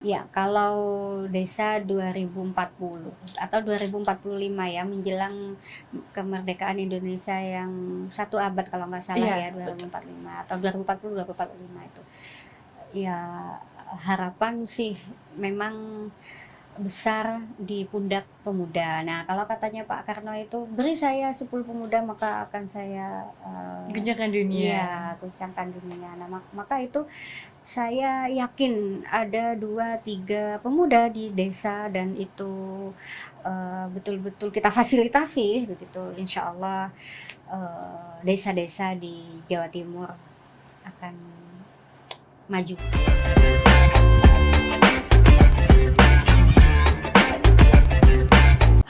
Ya, kalau desa 2040 atau 2045 ya, menjelang kemerdekaan Indonesia yang 1 abad kalau nggak salah Iya, ya, betul. 2045 atau 2040, 2045 itu. Ya, harapan sih memang besar di pundak pemuda. Nah, kalau katanya Pak Karno itu, beri saya 10 pemuda maka akan saya Genjatan dunia. ya goncangkan dunia. Nah, maka itu saya yakin ada 2, 3 pemuda di desa dan itu betul-betul kita fasilitasi begitu. Insya Allah desa-desa di Jawa Timur akan maju.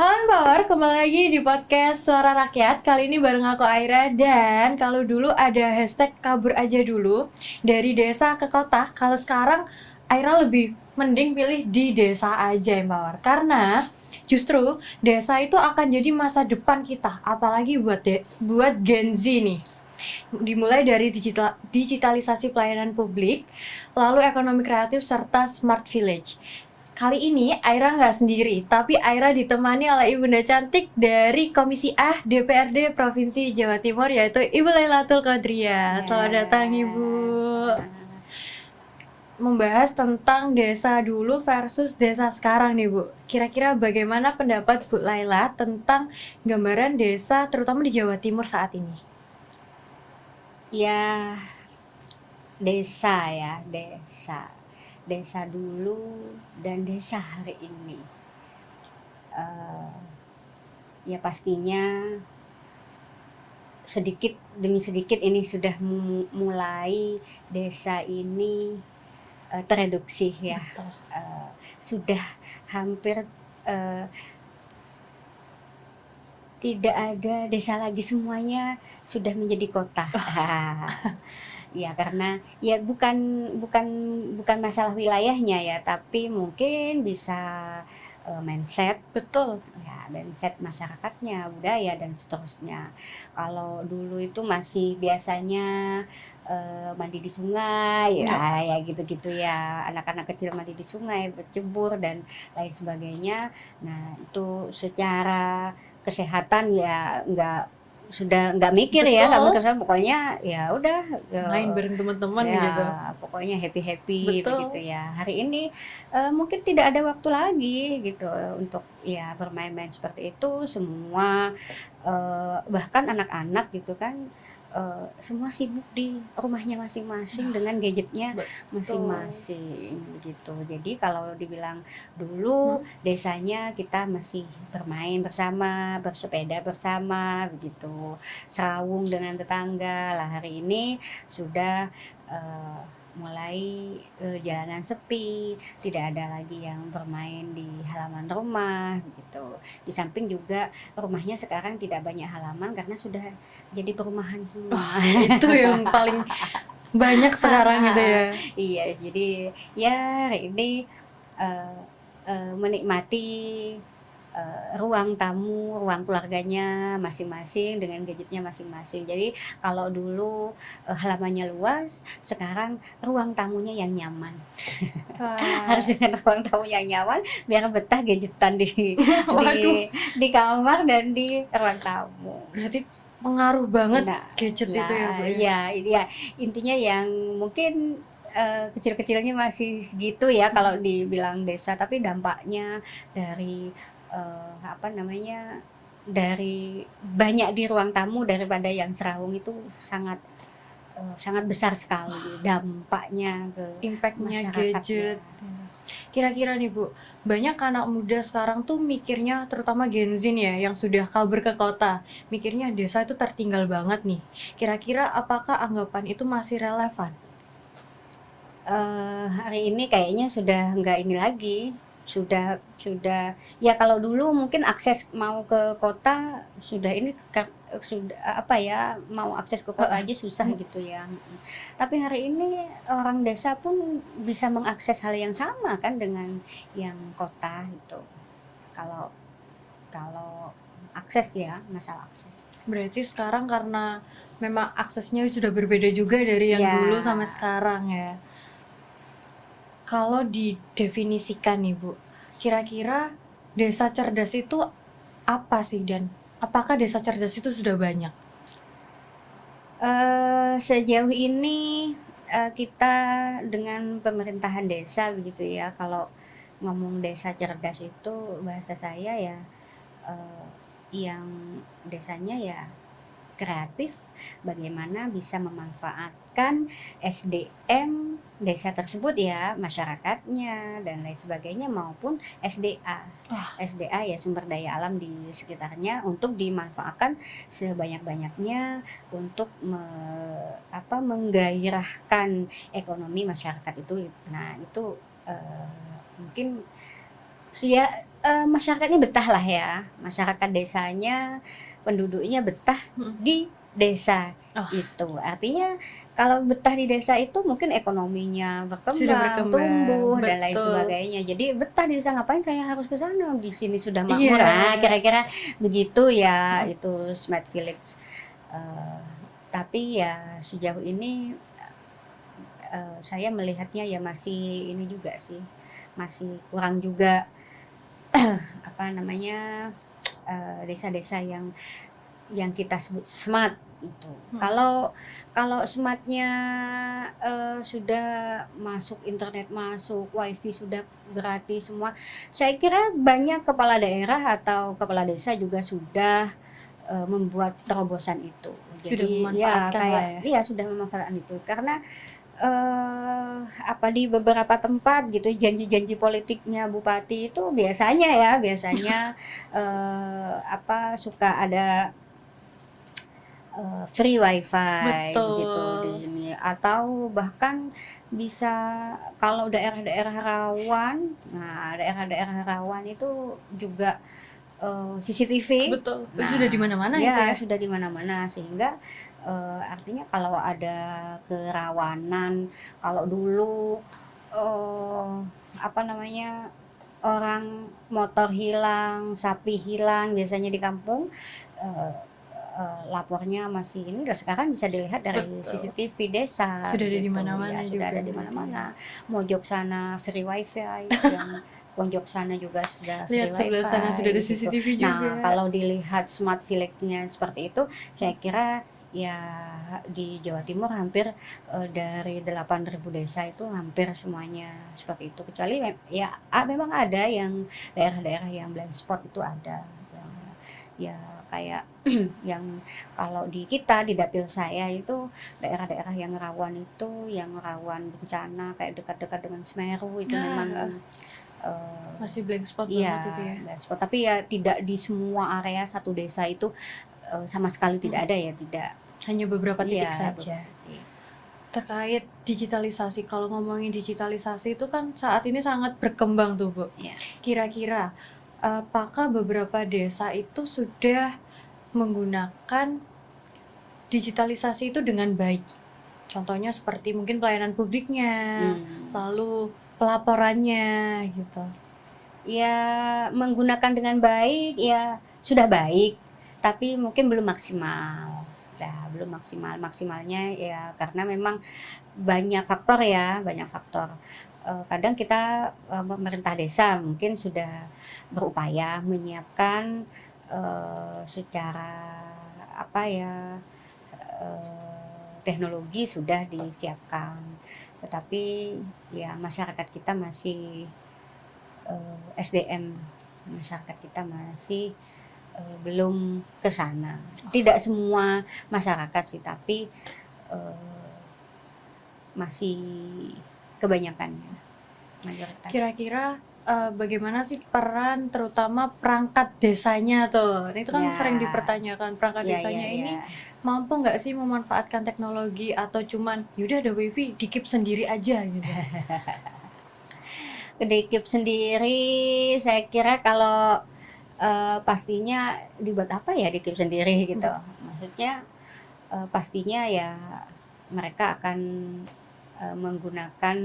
Halo Empower, kembali lagi di podcast Suara Rakyat. Kali ini bareng aku Aira. Dan kalau dulu ada hashtag kabur aja dulu dari desa ke kota, kalau sekarang Aira lebih mending pilih di desa aja Empower. Karena justru desa itu akan jadi masa depan kita, apalagi buat Gen Z nih. Dimulai dari digitalisasi pelayanan publik, lalu ekonomi kreatif serta smart village. Kali ini Aira nggak sendiri, tapi Aira ditemani oleh Ibunda Cantik dari Komisi A DPRD Provinsi Jawa Timur, yaitu Ibu Lailatul Qadriyah. Ya, Selamat datang Ibu. sama. Membahas tentang desa dulu versus desa sekarang nih Bu. Kira-kira bagaimana pendapat Bu Laila tentang gambaran desa terutama di Jawa Timur saat ini? Ya, desa ya, desa. Desa dulu dan desa hari ini. Eh, ya pastinya sedikit demi sedikit ini sudah mulai desa ini tereduksi ya. Betul. Sudah hampir eh, tidak ada desa lagi, semuanya sudah menjadi kota. Ya karena ya bukan bukan masalah wilayahnya ya, tapi mungkin bisa mindset Betul. ya, mindset masyarakatnya, budaya dan seterusnya. Kalau dulu itu masih biasanya mandi di sungai Ya, ya, ya gitu-gitu ya, anak-anak kecil mandi di sungai, bercebur dan lain sebagainya. Nah itu secara kesehatan ya nggak mikir ya, nggak mikir, betul. pokoknya ya udah Main bareng teman-teman ya gitu. pokoknya happy happy begitu Betul. ya. Hari ini mungkin tidak ada waktu lagi gitu untuk ya bermain-main seperti itu semua, bahkan anak-anak gitu kan semua sibuk di rumahnya masing-masing dengan gadgetnya Betul. masing-masing begitu. Jadi kalau dibilang dulu Hmm. desanya kita masih bermain bersama, bersepeda bersama begitu, serawung dengan tetangga. Lah hari ini sudah mulai jalanan sepi, tidak ada lagi yang bermain di halaman rumah gitu. Di samping juga rumahnya sekarang tidak banyak halaman karena sudah jadi perumahan semua. Itu yang paling banyak sekarang gitu ya. Iya, jadi ya hari ini eh, menikmati ruang tamu, ruang keluarganya masing-masing dengan gadgetnya masing-masing. Jadi kalau dulu halamannya luas, sekarang ruang tamunya yang nyaman. Wah, Harus dengan ruang tamu yang nyaman biar betah gadgetan di waduh, di kamar dan di ruang tamu. berarti pengaruh banget Nah, gadget itu ya Bu lah ya. ya intinya yang mungkin kecil-kecilnya masih segitu ya kalau dibilang desa, tapi dampaknya dari apa namanya, dari banyak di ruang tamu daripada yang serawung itu sangat besar sekali dampaknya ke Impactnya masyarakatnya. gadget. Kira-kira nih Bu, banyak anak muda sekarang tuh mikirnya, terutama Gen Z ya, yang sudah kabur ke kota, mikirnya desa itu tertinggal banget nih. Kira-kira apakah anggapan itu masih relevan? Hari ini kayaknya sudah nggak ini lagi, sudah ya kalau dulu mungkin akses mau ke kota sudah ini sudah apa ya, mau akses ke kota aja susah gitu ya. Tapi hari ini orang desa pun bisa mengakses hal yang sama kan dengan yang kota gitu. Kalau kalau akses ya, masalah akses. Berarti sekarang karena memang aksesnya sudah berbeda juga dari yang Ya, dulu sama sekarang ya. Kalau didefinisikan nih Bu, kira-kira desa cerdas itu apa sih, dan apakah desa cerdas itu sudah banyak? Sejauh ini kita dengan pemerintahan desa begitu ya, kalau ngomong desa cerdas itu bahasa saya ya, eee, yang desanya ya kreatif, bagaimana bisa memanfaatkan SDM desa tersebut ya, masyarakatnya dan lain sebagainya maupun SDA. Wah, SDA ya sumber daya alam di sekitarnya untuk dimanfaatkan sebanyak-banyaknya untuk menggairahkan ekonomi masyarakat itu. Nah itu, mungkin ya, masyarakatnya betah lah ya, masyarakat desanya, penduduknya betah mhm. di desa Oh, itu. Artinya kalau betah di desa itu mungkin ekonominya sudah berkembang, berkembang, tumbuh, dan lain betul. sebagainya. Jadi betah di desa, ngapain saya harus ke sana, di sini sudah makmur. Iya, Ah, kira-kira begitu ya, mhm. itu Smart Village. Eee, tapi ya sejauh ini, saya melihatnya ya masih ini juga sih, masih kurang juga, apa namanya, desa-desa yang kita sebut smart itu. Mhm. Kalau kalau smart-nya, sudah masuk internet, masuk WiFi sudah gratis semua, saya kira banyak kepala daerah atau kepala desa juga sudah, membuat terobosan itu. Sudah Jadi ya memanfaatkan lah kayak ya. iya sudah memanfaatkan itu karena di beberapa tempat gitu janji-janji politiknya bupati itu biasanya, suka ada, free wifi begitu di Betul, ini atau bahkan bisa kalau daerah-daerah rawan, nah daerah-daerah rawan itu juga, CCTV. betul. Sudah di Nah, mana-mana itu ya ya? sudah di mana-mana sehingga, artinya kalau ada kerawanan, kalau dulu, eee, apa namanya, orang motor hilang, sapi hilang biasanya di kampung, eee lapornya masih ini, dan sekarang bisa dilihat dari Betul. CCTV desa Sudah ada di begitu, ya mana-mana sudah juga ada di berarti ya. mana-mana. Mojok sana free wifi, yang pojok sana juga sudah Lihat free sebelah sana sudah ada wifi gitu. CCTV Nah, juga. kalau dilihat smart village-nya seperti itu, saya kira ya di Jawa Timur hampir, dari 8.000 desa itu hampir semuanya seperti itu. Kecuali ya memang ada yang daerah-daerah yang blind spot itu ada, yang ya kayak yang kalau di kita, di dapil saya itu daerah-daerah yang rawan bencana kayak dekat-dekat dengan Semeru itu Nah, memang, eee, masih blank spot banget itu iya, ya. blind spot, tapi ya tidak di semua area satu desa itu, sama sekali Mhm. tidak ada ya, tidak. Hanya beberapa titik Iya, saja. beberapa titik. Terkait digitalisasi, kalau ngomongin digitalisasi itu kan saat ini sangat berkembang tuh, Bu. Iya. Kira-kira apakah beberapa desa itu sudah menggunakan digitalisasi itu dengan baik? Contohnya seperti mungkin pelayanan publiknya, Mmm. lalu pelaporannya gitu. Ya menggunakan dengan baik, ya sudah baik, tapi mungkin belum maksimal. Ya belum maksimal, maksimalnya ya karena memang banyak faktor ya, banyak faktor. Kadang kita, pemerintah desa mungkin sudah berupaya menyiapkan, secara apa ya, teknologi sudah disiapkan, tetapi ya masyarakat kita masih, SDM masyarakat kita masih, belum ke sana. Tidak semua masyarakat sih, tapi, eee, masih kebanyakannya, mayoritas. Kira-kira bagaimana sih peran terutama perangkat desanya tuh? Itu kan sering Ya, dipertanyakan, perangkat ya ya desanya ini ya. mampu nggak sih memanfaatkan teknologi atau cuman yaudah ada wifi dikip sendiri aja gitu? Kedikip sendiri saya kira kalau, pastinya dibuat apa ya dikip sendiri gitu. Betul. Maksudnya, pastinya ya mereka akan, menggunakan,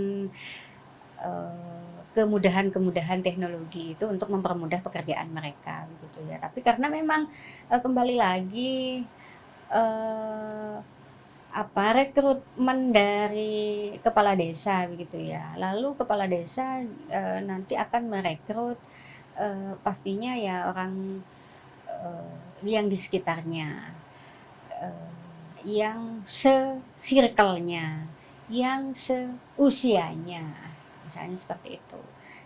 kemudahan-kemudahan teknologi itu untuk mempermudah pekerjaan mereka begitu ya. Tapi karena memang, kembali lagi, eee rekrutmen dari kepala desa begitu ya. Lalu kepala desa nanti akan merekrut pastinya ya orang yang di sekitarnya, yang se-circle-nya, yang seusianya, misalnya seperti itu.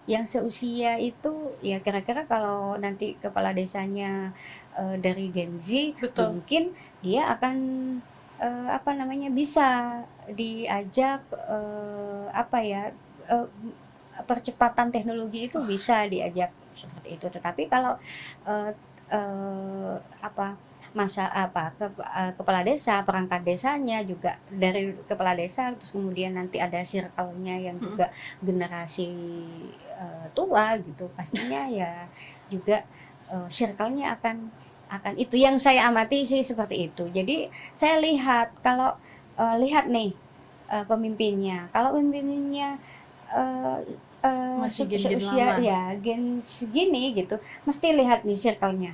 Yang seusia itu ya kira-kira kalau nanti kepala desanya dari Gen Z, Betul. mungkin dia akan bisa diajak percepatan teknologi itu bisa diajak seperti itu. Tetapi kalau eh, eh, apa kepala desa, perangkat desanya juga dari kepala desa, terus kemudian nanti ada circle-nya yang juga generasi tua gitu, pastinya ya juga circle-nya akan itu yang saya amati sih seperti itu. Jadi saya lihat kalau lihat nih pemimpinnya, kalau pemimpinnya Masih gen-gen seusia lama. ya gen segini gitu, mesti lihat nih circle-nya.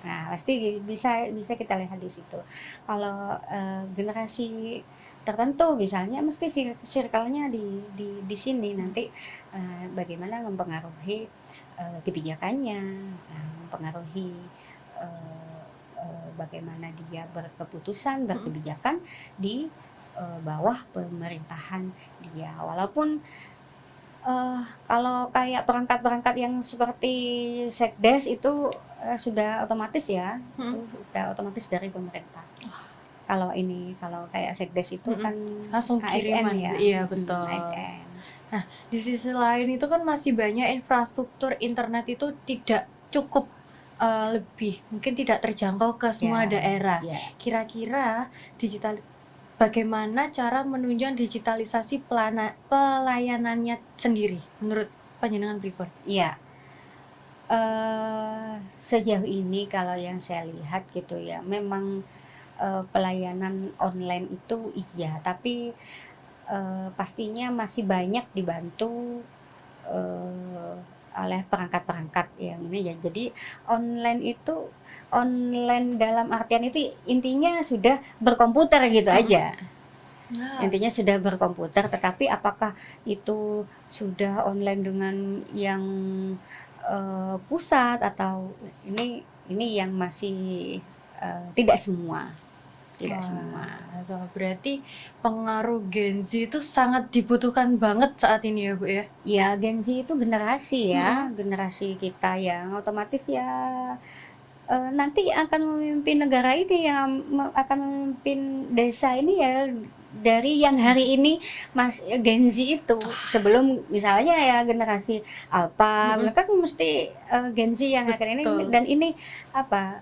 Nah, pasti bisa kita lihat di situ. Kalau generasi tertentu misalnya mesti circle-nya di sini nanti bagaimana mempengaruhi kebijakannya, mempengaruhi bagaimana dia berkeputusan, berkebijakan di bawah pemerintahan dia. Walaupun kalau kayak perangkat-perangkat yang seperti Sekdes itu sudah otomatis ya, itu sudah otomatis dari pemerintah. Kalau kayak Sekdes itu kan Langsung ASN kiriman ya. iya betul. ASN. Nah, di sisi lain itu kan masih banyak infrastruktur internet itu tidak cukup lebih, mungkin tidak terjangkau ke semua daerah. Kira-kira bagaimana cara menunjang digitalisasi pelayanannya sendiri menurut panjenengan pripun? Iya. Sejauh ini kalau yang saya lihat gitu ya, memang pelayanan online itu iya, tapi pastinya masih banyak dibantu oleh perangkat-perangkat yang ini ya. Jadi online dalam artian itu intinya sudah berkomputer gitu aja. Intinya sudah berkomputer, tetapi apakah itu sudah online dengan yang pusat atau ini yang masih tidak semua. Berarti pengaruh Gen Z itu sangat dibutuhkan banget saat ini ya Bu ya? Ya Gen Z itu generasi ya, generasi kita yang otomatis ya nanti akan memimpin negara ini, yang akan memimpin desa ini ya dari yang hari ini Gen Z itu. Sebelum misalnya ya generasi Alpha, mereka kan mesti Gen Z yang akan ini, dan ini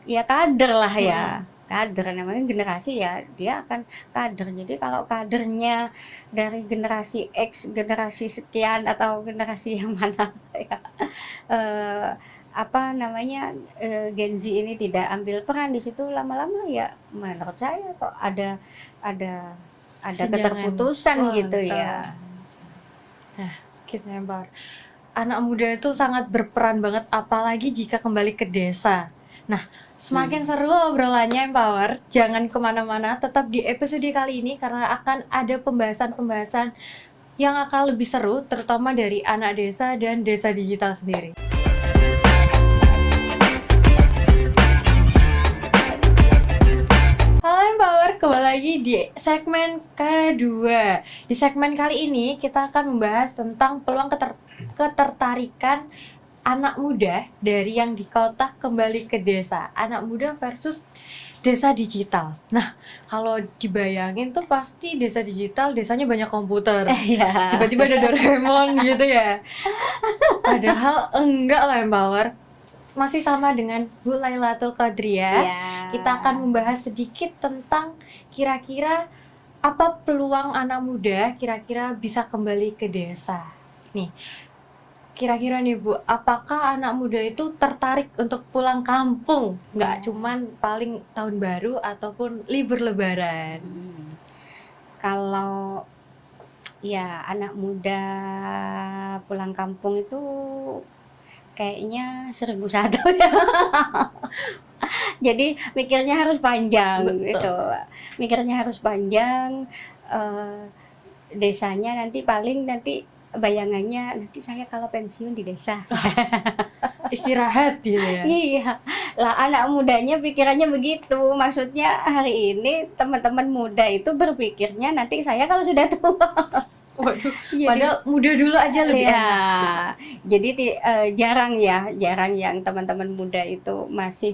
ya kader lah ya. Kader namanya generasi ya, dia akan kader. Jadi kalau kadernya dari generasi X, generasi sekian atau generasi yang mana ya, Gen Z ini tidak ambil peran di situ, lama-lama ya menurut saya kok ada keterputusan gitu ya. Nah, kita Empower. Anak muda itu sangat berperan banget, apalagi jika kembali ke desa. Nah, semakin seru obrolannya Empower. Jangan kemana-mana, tetap di episode kali ini karena akan ada pembahasan-pembahasan yang akan lebih seru, terutama dari anak desa dan desa digital sendiri. Halo Empower, kembali lagi di segmen kedua. Di segmen kali ini kita akan membahas tentang peluang ketertarikan anak muda dari yang di kota kembali ke desa. Anak muda versus desa digital. Nah, kalau dibayangin tuh pasti desa digital, desanya banyak komputer. Tiba-tiba ada Doraemon gitu ya. Padahal enggak lah Empower. Masih sama dengan Bu Lailatul Qadriah. Kita akan membahas sedikit tentang kira-kira apa peluang anak muda kira-kira bisa kembali ke desa. Nih, kira-kira nih Bu, apakah anak muda itu tertarik untuk pulang kampung? Nggak cuman paling tahun baru ataupun libur lebaran. Kalau ya anak muda pulang kampung itu kayaknya 1001 ya. Jadi mikirnya harus panjang. Betul. Gitu. Mikirnya harus panjang. Desanya nanti bayangannya nanti saya kalau pensiun di desa. Istirahat gitu ya. Iya, lah anak mudanya pikirannya begitu. Maksudnya hari ini teman-teman muda itu berpikirnya nanti saya kalau sudah tua. Waduh, Jadi, padahal muda dulu aja lebih ya, enak. jadi jarang yang teman-teman muda itu masih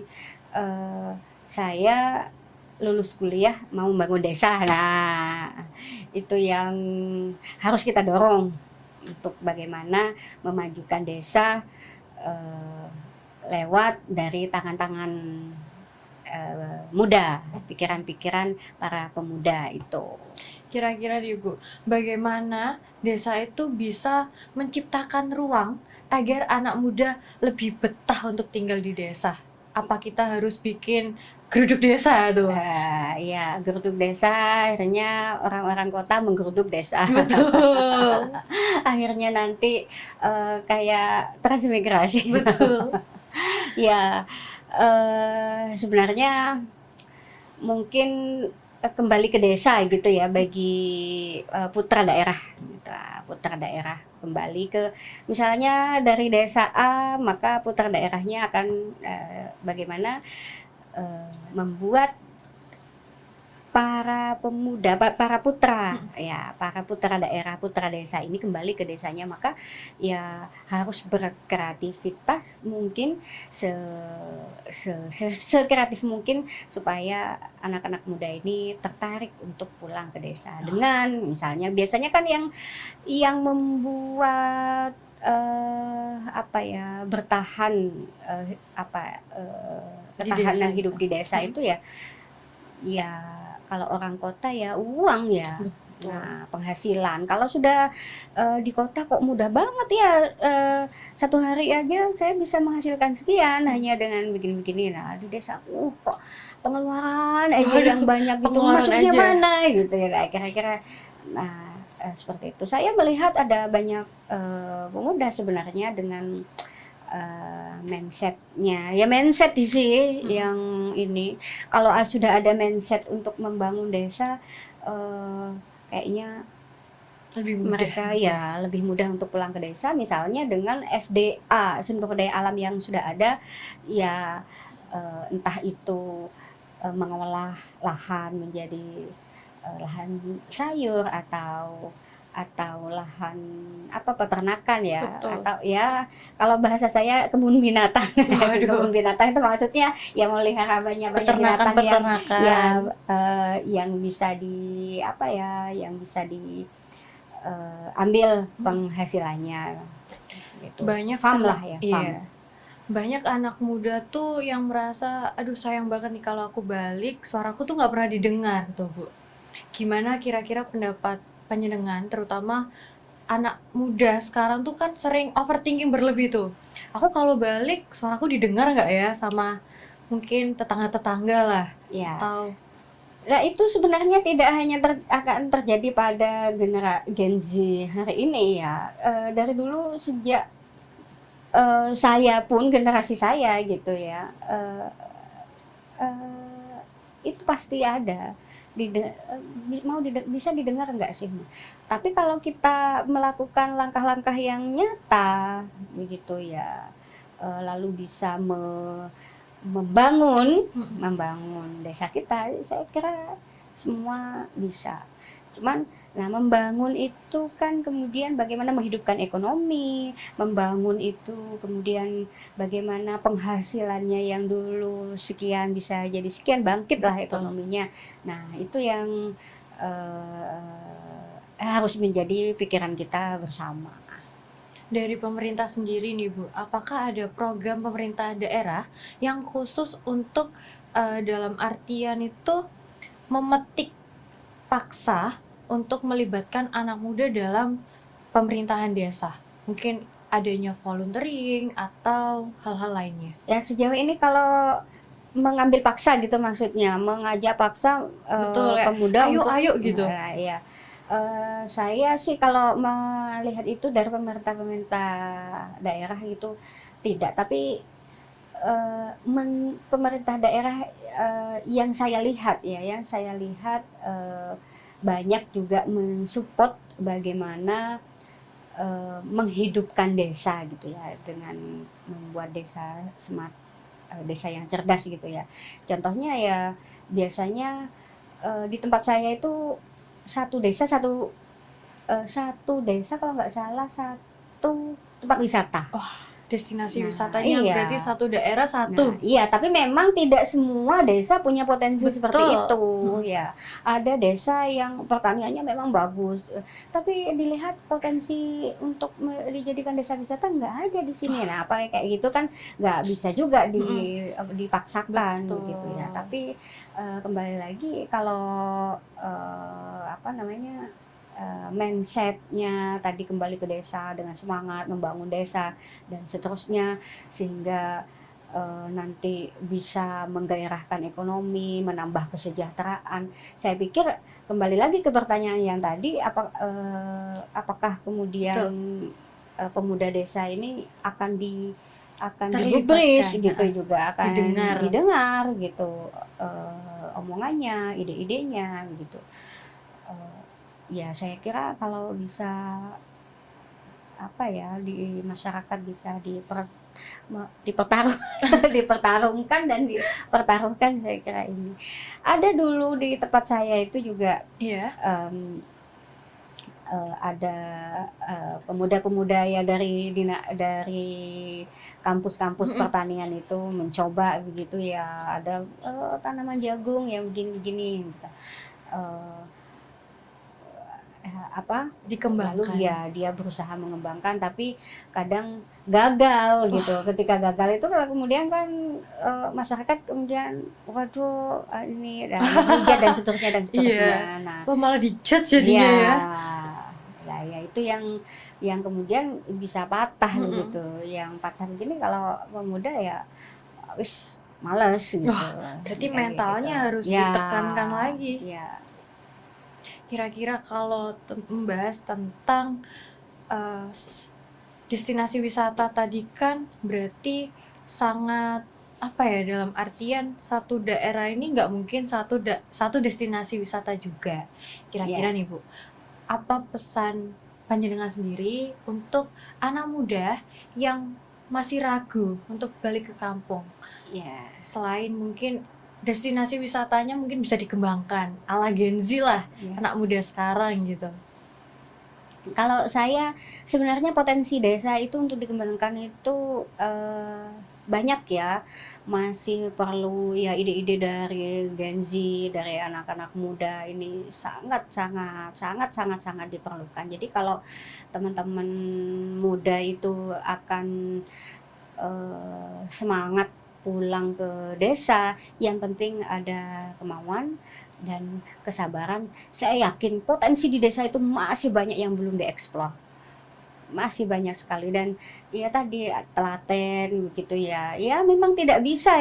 saya lulus kuliah mau bangun desa. Nah, itu yang harus kita dorong untuk bagaimana memajukan desa lewat dari tangan-tangan muda, pikiran-pikiran para pemuda itu. Kira-kira nih Bu, bagaimana desa itu bisa menciptakan ruang agar anak muda lebih betah untuk tinggal di desa? Apa kita harus bikin geruduk desa tuh? Ya, geruduk desa, akhirnya orang-orang kota menggeruduk desa. Betul. Akhirnya nanti kayak transmigrasi. Betul. Ya, sebenarnya mungkin kembali ke desa gitu ya bagi putra daerah gitu. Putra daerah kembali ke misalnya dari desa A, maka putra daerahnya akan bagaimana membuat para pemuda, para putra ya, para putra daerah, putra desa ini kembali ke desanya, maka ya harus berkreativitas mungkin sekreatif mungkin supaya anak-anak muda ini tertarik untuk pulang ke desa. Dengan misalnya biasanya kan yang membuat bertahan ketahanan desa hidup di desa itu ya kalau orang kota ya uang ya. Betul. Nah, penghasilan. Kalau sudah di kota kok mudah banget ya, satu hari aja saya bisa menghasilkan sekian hanya dengan begini-begini. Nah, di desa kok pengeluaran aja yang banyak gitu, pengeluaran maksudnya aja. mana gitu ya. Nah, kira-kira seperti itu. Saya melihat ada banyak pemuda sebenarnya dengan mindsetnya ya, mindset sih yang ini. Kalau sudah ada mindset untuk membangun desa, kayaknya Lebih mudah. mereka ya lebih mudah untuk pulang ke desa, misalnya dengan SDA, sumber daya alam yang sudah ada ya, entah itu mengolah lahan menjadi lahan sayur atau lahan peternakan ya. Betul. Atau ya kalau bahasa saya kebun binatang. Waduh. Kebun binatang itu maksudnya ya melihara banyak binatang Peternakan. yang bisa ambil penghasilannya gitu. Banyak Farm lah ya, farm. Iya. Banyak anak muda tuh yang merasa aduh sayang banget nih kalau aku balik suaraku tuh nggak pernah didengar tuh Bu. Gimana kira-kira pendapat panjenengan, terutama anak muda sekarang tuh kan sering overthinking berlebih tuh. Aku kalau balik suaraku didengar nggak ya sama mungkin tetangga-tetangga lah, Ya. atau Nah, itu sebenarnya tidak hanya akan terjadi pada Gen Z hari ini ya. Dari dulu sejak saya pun generasi saya gitu ya, itu pasti ada. Bisa didengar nggak sih? Tapi kalau kita melakukan langkah-langkah yang nyata begitu ya, lalu bisa membangun desa kita, saya kira semua bisa. Cuman membangun itu kan kemudian bagaimana menghidupkan ekonomi, membangun itu kemudian bagaimana penghasilannya yang dulu sekian bisa jadi sekian, bangkitlah ekonominya. Nah, itu yang harus menjadi pikiran kita bersama. dari pemerintah sendiri nih Bu, apakah ada program pemerintah daerah yang khusus untuk dalam artian itu memetik paksa untuk melibatkan anak muda dalam pemerintahan desa? Mungkin adanya volunteering atau hal-hal lainnya. Ya sejauh ini kalau mengambil paksa gitu, maksudnya mengajak paksa Betul, ya. pemuda Ayo, untuk ayo gitu. ya Saya sih kalau melihat itu dari pemerintah-pemerintah daerah itu tidak, tapi pemerintah daerah yang saya lihat ya, banyak juga mensupport bagaimana menghidupkan desa gitu ya, dengan membuat desa yang cerdas gitu ya. Contohnya ya biasanya di tempat saya itu satu desa kalau nggak salah satu tempat wisata. Destinasi Nah, wisatanya iya. berarti satu daerah Nah, satu. iya, tapi memang tidak semua desa punya potensi seperti Betul. itu, ya. Ada desa yang pertaniannya memang bagus, tapi dilihat potensi untuk dijadikan desa wisata nggak ada di sini. Nah, apa kayak gitu kan nggak bisa juga dipaksakan Betul. gitu ya. Tapi kembali lagi kalau apa namanya mindsetnya tadi kembali ke desa dengan semangat membangun desa dan seterusnya, sehingga nanti bisa menggairahkan ekonomi, menambah kesejahteraan. Saya pikir kembali lagi ke pertanyaan yang tadi, apakah kemudian pemuda desa ini akan digubris gitu, juga akan didengar gitu omongannya, ide-idenya gitu. Ya saya kira kalau bisa di masyarakat bisa dipertaruhkan dan dipertaruhkan, saya kira ini. Ada dulu di tempat saya itu juga ada pemuda-pemuda ya dari kampus-kampus pertanian itu mencoba begitu ya, ada tanaman jagung yang begini-begini gitu. Dikembangkan. Lalu dia berusaha mengembangkan, tapi kadang gagal gitu. Ketika gagal itu kemudian kan masyarakat kemudian waduh ini hujat dan seterusnya. Nah, malah dijudge jadinya ya. Ya itu yang kemudian bisa patah gitu. Yang patah begini kalau pemuda ya wis males gitu. Berarti mentalnya gitu. Harus ditekankan lagi. Ya. Kira-kira kalau membahas tentang destinasi wisata tadi kan berarti sangat dalam artian satu daerah ini nggak mungkin satu destinasi wisata juga. Kira-kira nih Bu, apa pesan panjenengan sendiri untuk anak muda yang masih ragu untuk balik ke kampung? Selain mungkin destinasi wisatanya mungkin bisa dikembangkan ala Gen Z lah, anak muda sekarang gitu. Kalau saya sebenarnya potensi desa itu untuk dikembangkan itu banyak ya, masih perlu ya ide-ide dari Gen Z, dari anak-anak muda ini sangat diperlukan. Jadi kalau teman-teman muda itu akan semangat pulang ke desa, yang penting ada kemauan dan kesabaran. Saya yakin potensi di desa itu masih banyak yang belum dieksplor, masih banyak sekali. Dan ya tadi telaten begitu ya, memang tidak bisa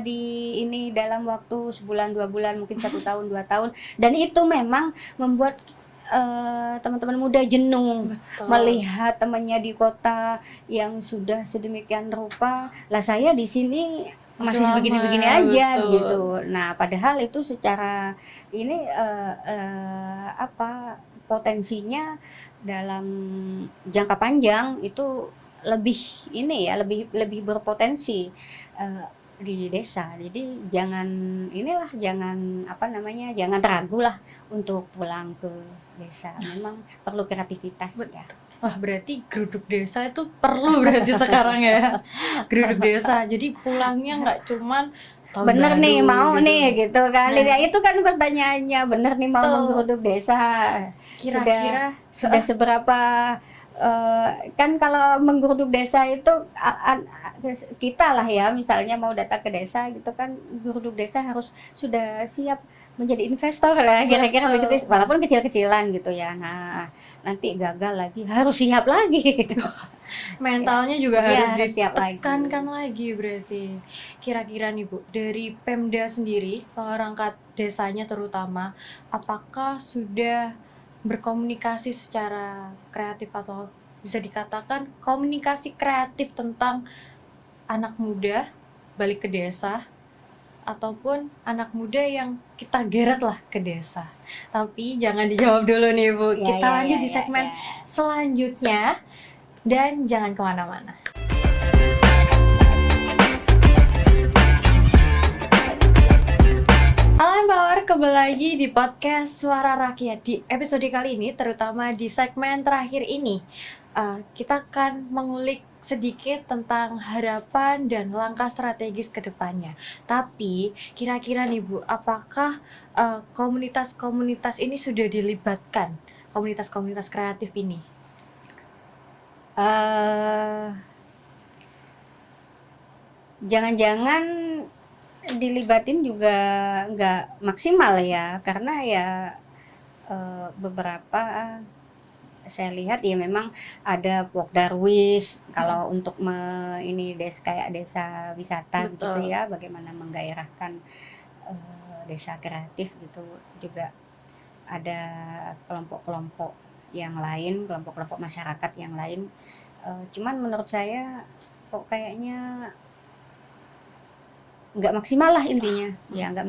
di ini dalam waktu sebulan 2 bulan, mungkin 1 tahun 2 tahun, dan itu memang membuat teman-teman muda jenuh. Betul. Melihat temannya di kota yang sudah sedemikian rupa, lah saya di sini masih begini-begini aja. Betul. Gitu. Nah, padahal itu secara ini potensinya dalam jangka panjang itu lebih berpotensi di desa. Jadi jangan ragu lah untuk pulang ke desa. Memang perlu kreativitas ya. Wah, berarti geruduk desa itu perlu berarti sekarang ya. Geruduk desa. Jadi pulangnya nggak cuman bener nih mau gitu. Nih gitu kan. Ya itu kan pertanyaannya, bener nih mau menggeruduk desa. Kira-kira sudah seberapa kan kalau menggeruduk desa itu kita lah ya, misalnya mau datang ke desa gitu kan, geruduk desa harus sudah siap menjadi investor lah kira-kira begitu, walaupun kecil-kecilan gitu ya. Nah nanti gagal lagi harus siap lagi gitu. Mentalnya juga harus ditekankan lagi berarti. Kira-kira nih Bu, dari Pemda sendiri, perangkat desanya terutama, apakah sudah berkomunikasi secara kreatif, atau bisa dikatakan komunikasi kreatif tentang anak muda balik ke desa, ataupun anak muda yang kita geret lah ke desa. Tapi jangan dijawab dulu nih Bu, kita lanjut di segmen selanjutnya, dan jangan kemana-mana. Halo Empower, kembali lagi di podcast Suara Rakyat. Di episode kali ini, terutama di segmen terakhir ini, kita akan mengulik sedikit tentang harapan dan langkah strategis ke depannya. Tapi kira-kira nih Bu, apakah komunitas-komunitas ini sudah dilibatkan? Komunitas-komunitas kreatif ini? Jangan-jangan dilibatin juga nggak maksimal ya, karena ya beberapa saya lihat ya memang ada Pokdarwis kalau untuk ini kayak desa wisata. Betul. Gitu ya, bagaimana menggairahkan desa kreatif gitu. Juga ada kelompok-kelompok yang lain, kelompok-kelompok masyarakat yang lain. Cuman menurut saya kok kayaknya nggak maksimal lah intinya. Ya nggak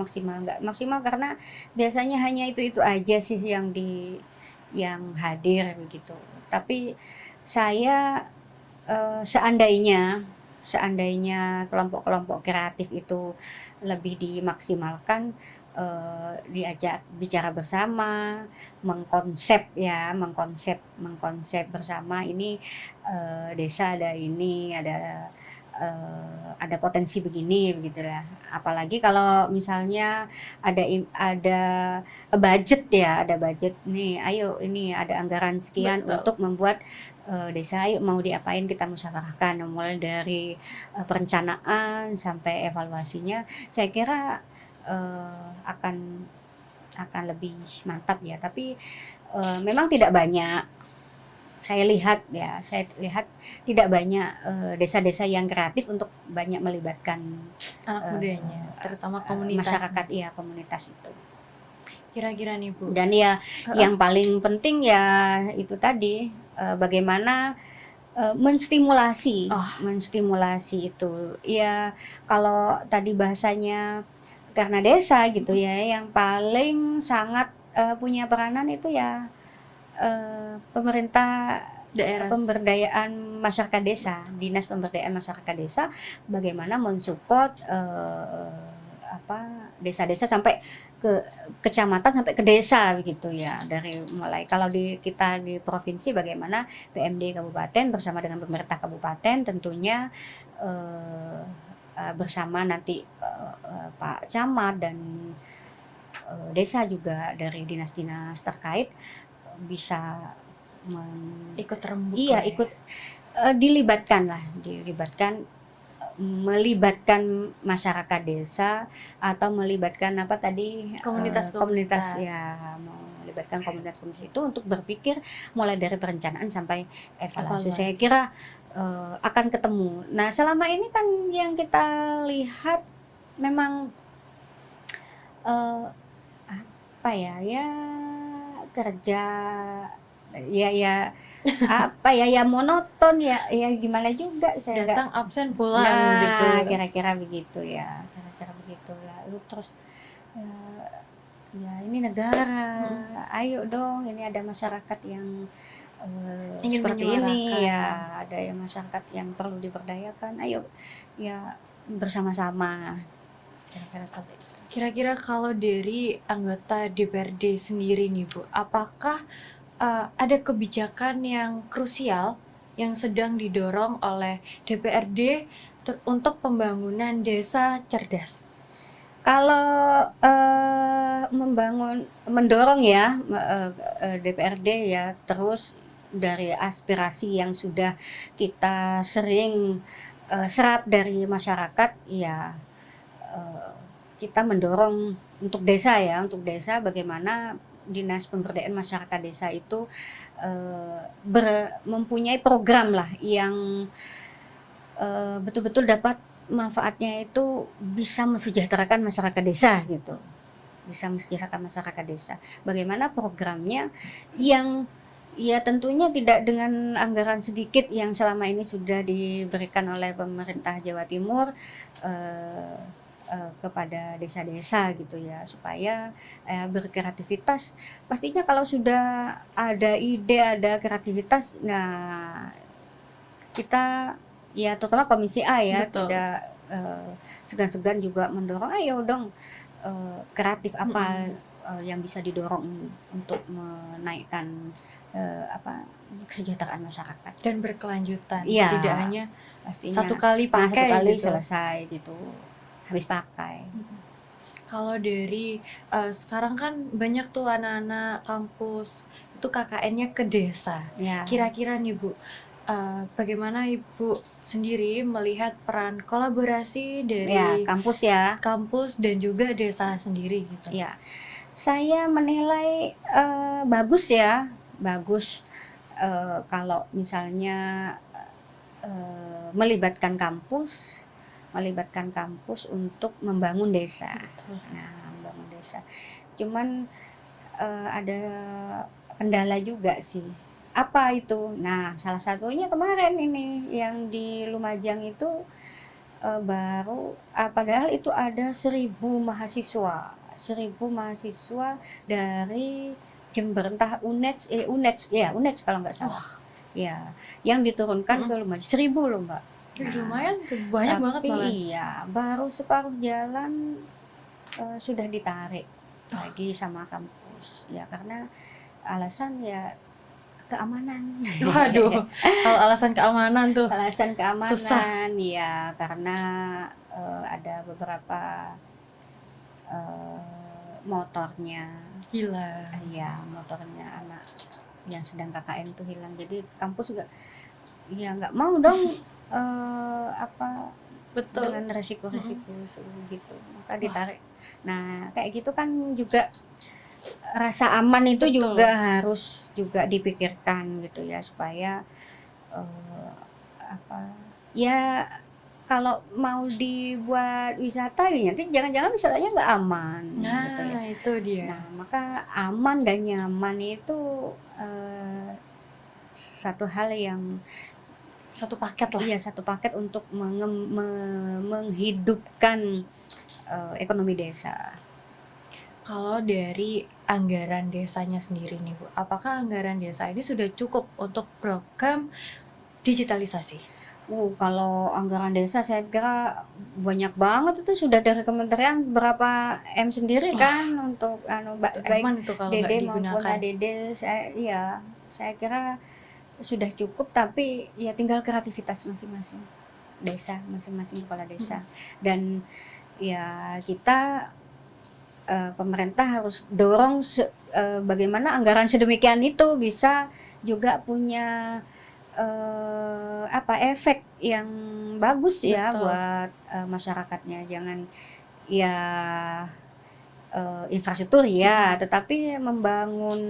maksimal karena biasanya hanya itu aja sih yang hadir begitu. Tapi saya seandainya kelompok-kelompok kreatif itu lebih dimaksimalkan, diajak bicara bersama, mengkonsep bersama ini, desa ada ini, ada potensi begini begitulah. Apalagi kalau misalnya ada budget nih, ayo ini ada anggaran sekian. Betul. Untuk membuat desa, ayo mau diapain kita musyawarahkan, mulai dari perencanaan sampai evaluasinya. Saya kira akan lebih mantap ya. Tapi memang tidak banyak. Saya lihat tidak banyak desa-desa yang kreatif untuk banyak melibatkan anak mudanya, terutama komunitas masyarakat, komunitas itu. Kira-kira nih Bu. Dan ya yang paling penting ya itu tadi, bagaimana menstimulasi itu. Ya kalau tadi bahasanya karena desa gitu ya, yang paling sangat punya peranan itu ya pemerintah daerah, pemberdayaan masyarakat desa, dinas pemberdayaan masyarakat desa, bagaimana mensupport desa-desa sampai ke kecamatan, sampai ke desa gitu ya. Dari mulai kalau kita di provinsi, bagaimana PMD kabupaten bersama dengan pemerintah kabupaten tentunya bersama nanti Pak Camat dan desa juga dari dinas-dinas terkait bisa ikut rembukan. Iya, ikut melibatkan masyarakat desa, atau melibatkan komunitas ya, melibatkan komunitas itu untuk berpikir mulai dari perencanaan sampai evaluasi. Saya kira akan ketemu. Nah, selama ini kan yang kita lihat memang kerja ya monoton ya gimana juga, saya datang absen pulang gitu. Kira-kira begitu ya, lalu terus ya ini negara, ayo dong, ini ada masyarakat yang ingin seperti ini ya, ada yang masyarakat yang perlu diberdayakan, ayo ya bersama-sama. Kira-kira kalau dari anggota DPRD sendiri nih Bu, apakah ada kebijakan yang krusial yang sedang didorong oleh DPRD untuk pembangunan desa cerdas? Kalau mendorong ya, DPRD ya, terus dari aspirasi yang sudah kita sering serap dari masyarakat ya, kita mendorong untuk desa bagaimana Dinas Pemberdayaan Masyarakat Desa itu mempunyai program lah yang betul-betul dapat manfaatnya itu bisa mesejahterakan masyarakat desa gitu. bisa mesejahterakan masyarakat desa. Bagaimana programnya yang ya tentunya tidak dengan anggaran sedikit yang selama ini sudah diberikan oleh pemerintah Jawa Timur eh, kepada desa-desa gitu ya, supaya berkreativitas. Pastinya kalau sudah ada ide, ada kreativitas, nah kita ya terutama Komisi A ya Betul. tidak segan-segan juga mendorong ayo dong kreatif apa yang bisa didorong untuk menaikkan kesejahteraan masyarakat. Dan berkelanjutan, Iya, tidak hanya pastinya. satu kali Nah, satu pakai kali gitu. selesai gitu, habis pakai. Kalau dari sekarang kan banyak tuh anak-anak kampus itu KKN-nya ke desa. Ya. Kira-kira nih Bu, bagaimana Ibu sendiri melihat peran kolaborasi dari Ya, kampus ya. kampus dan juga desa sendiri gitu? Ya, saya menilai bagus ya, bagus kalau misalnya melibatkan kampus untuk membangun desa. Nah, membangun desa. Cuman ada kendala juga sih. Apa itu? Nah, salah satunya kemarin ini yang di Lumajang itu baru padahal itu ada 1.000 mahasiswa dari Jember, entah UNED kalau nggak salah. Ya, yang diturunkan ke Lumajang 1.000 loh Mbak. Lumayan banyak banget malah. Iya, baru separuh jalan sudah ditarik lagi sama kampus. Ya karena alasan ya keamanan. Waduh, kalau alasan keamanan tuh. Alasan keamanan susah. ya karena ada beberapa motornya. Gila. Ya, motornya anak yang sedang KKN tuh hilang. Jadi kampus juga ya nggak mau dong Betul. dengan resiko-resiko gitu. Maka ditarik. Nah, kayak gitu kan juga rasa aman itu Betul. juga harus juga dipikirkan gitu ya supaya ya kalau mau dibuat wisata ya nanti jangan-jangan wisatanya nggak aman gitu ya. Nah, itu dia. Nah, maka aman dan nyaman itu satu hal yang satu paket lah. Iya, satu paket untuk menghidupkan ekonomi desa. Kalau dari anggaran desanya sendiri nih Bu, apakah anggaran desa ini sudah cukup untuk program digitalisasi? Kalau anggaran desa saya kira banyak banget, itu sudah dari kementerian berapa M sendiri kan untuk baik itu kalau nggak DD maupun digunakan. ADD. Saya kira sudah cukup, tapi ya tinggal kreativitas masing-masing desa, masing-masing kepala desa. Dan ya kita pemerintah harus dorong bagaimana anggaran sedemikian itu bisa juga punya efek yang bagus ya. Betul. Buat masyarakatnya. Jangan ya infrastruktur ya, tetapi membangun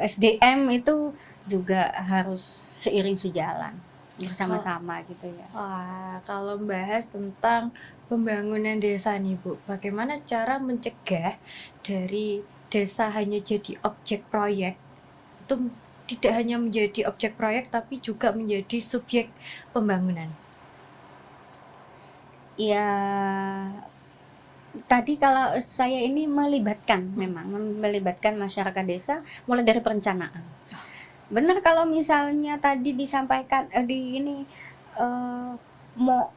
SDM itu juga harus seiring sejalan bersama-sama gitu ya. Wah, kalau membahas tentang pembangunan desa nih Bu, bagaimana cara mencegah dari desa hanya jadi objek proyek, itu tidak hanya menjadi objek proyek tapi juga menjadi subjek pembangunan? Ya, tadi kalau saya ini melibatkan masyarakat desa mulai dari perencanaan. Benar kalau misalnya tadi disampaikan mau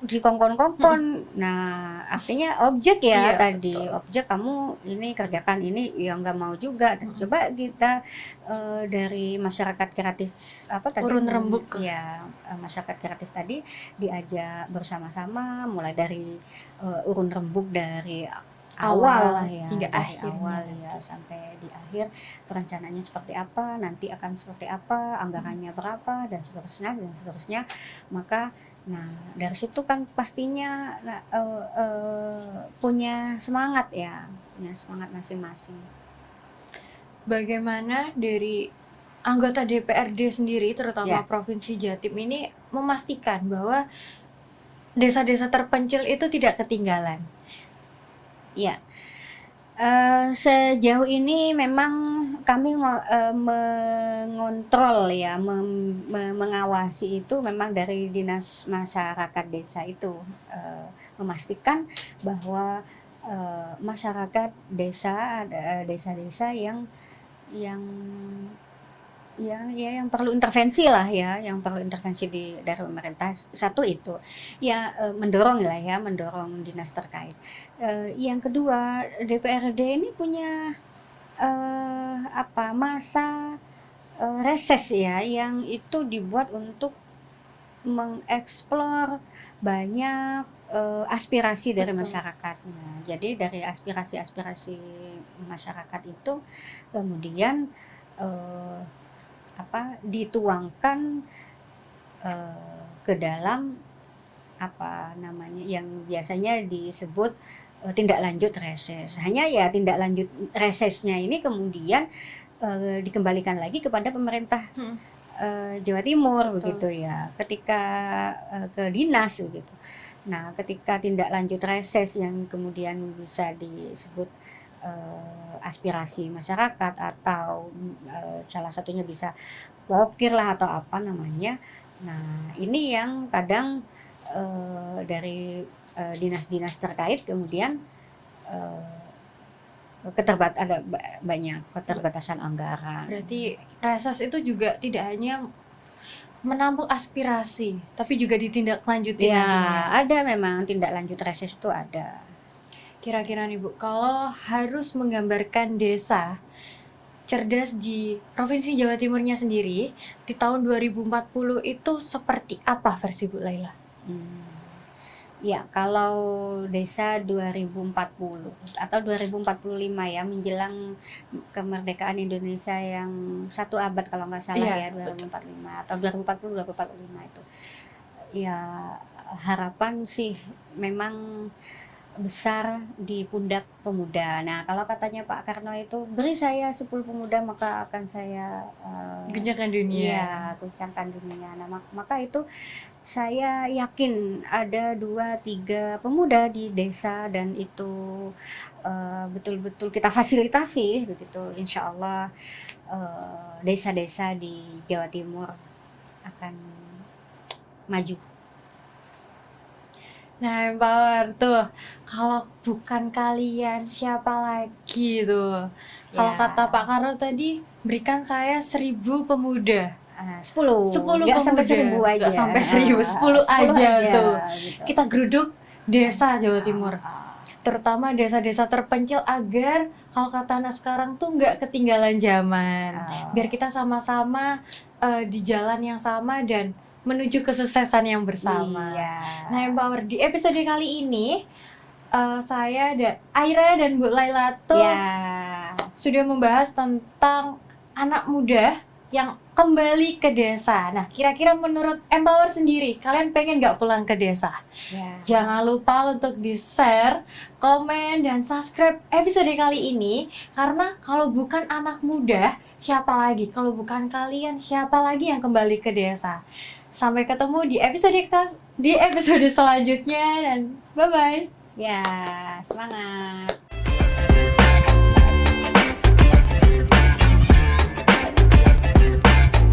dikongkon-kongkon. Nah, artinya objek ya. Iya, tadi betul. Objek kamu ini kerjakan ini ya nggak mau juga. Coba kita dari masyarakat kreatif urun rembuk ya, masyarakat kreatif tadi diajak bersama-sama mulai dari urun rembuk dari awal ya, hingga dari akhir awal ya sampai di akhir perencanaannya seperti apa, nanti akan seperti apa, anggarannya berapa dan seterusnya. Maka dari situ kan pastinya punya semangat masing-masing. Bagaimana dari anggota DPRD sendiri terutama Provinsi Jatim ini memastikan bahwa desa-desa terpencil itu tidak ketinggalan? Ya, sejauh ini memang kami mengontrol ya, mengawasi itu memang dari dinas masyarakat desa itu, memastikan bahwa masyarakat desa, desa-desa yang yang perlu intervensi lah ya, yang perlu intervensi dari pemerintah. Satu itu, ya mendorong lah ya, mendorong dinas terkait. Yang kedua, DPRD ini punya masa reses ya, yang itu dibuat untuk mengeksplor banyak aspirasi dari Betul. masyarakat. Nah, jadi dari aspirasi-aspirasi masyarakat itu kemudian eh, dituangkan ke dalam yang biasanya disebut tindak lanjut reses. Hanya ya tindak lanjut resesnya ini kemudian dikembalikan lagi kepada pemerintah Jawa Timur. Betul. Begitu ya, ketika ke dinas begitu. Nah, ketika tindak lanjut reses yang kemudian bisa disebut aspirasi masyarakat atau salah satunya bisa wokir lah atau apa namanya. Nah, ini yang kadang dari dinas-dinas terkait kemudian ada banyak keterbatasan anggaran. Berarti reses itu juga tidak hanya menampung aspirasi, tapi juga ditindaklanjuti Ya, nantinya. ada memang tindak lanjut reses itu ada. Kira-kira nih Bu, kalau harus menggambarkan desa cerdas di Provinsi Jawa Timurnya sendiri di tahun 2040 itu seperti apa versi Bu Laila? Ya, kalau desa 2040 atau 2045 ya, menjelang kemerdekaan Indonesia yang 1 abad kalau nggak salah ya, 2045 atau 2040 2045 itu. Ya, harapan sih memang besar di pundak pemuda. Nah, kalau katanya Pak Karno itu, beri saya 10 pemuda maka akan saya Guncangkan dunia. ya, guncangkan dunia. Nah, maka itu saya yakin ada 2-3 pemuda di desa dan itu betul-betul kita fasilitasi begitu. Insya Allah desa-desa di Jawa Timur akan maju. Nah, empower tuh. Kalau bukan kalian, siapa lagi tuh? Kalau Ya. kata Pak Karno tadi, berikan saya 1000 pemuda. 10 10 nggak sampai pemuda. 1000 aja. Nggak sampai 1000, 10 aja tuh. Gitu. Kita geruduk desa Jawa Timur. Terutama desa-desa terpencil agar kalau kata anak sekarang tuh nggak ketinggalan zaman. Biar kita sama-sama di jalan yang sama dan menuju kesuksesan yang bersama. Iya. Nah, Empower di episode kali ini saya Aira dan Bu Laila tuh Ya. sudah membahas tentang anak muda yang kembali ke desa. Nah, kira-kira menurut Empower sendiri, kalian pengen nggak pulang ke desa? Ya. Jangan lupa untuk di-share, komen, dan subscribe episode kali ini. Karena kalau bukan anak muda, siapa lagi? Kalau bukan kalian, siapa lagi yang kembali ke desa? Sampai ketemu di episode selanjutnya dan bye-bye. Ya, semangat.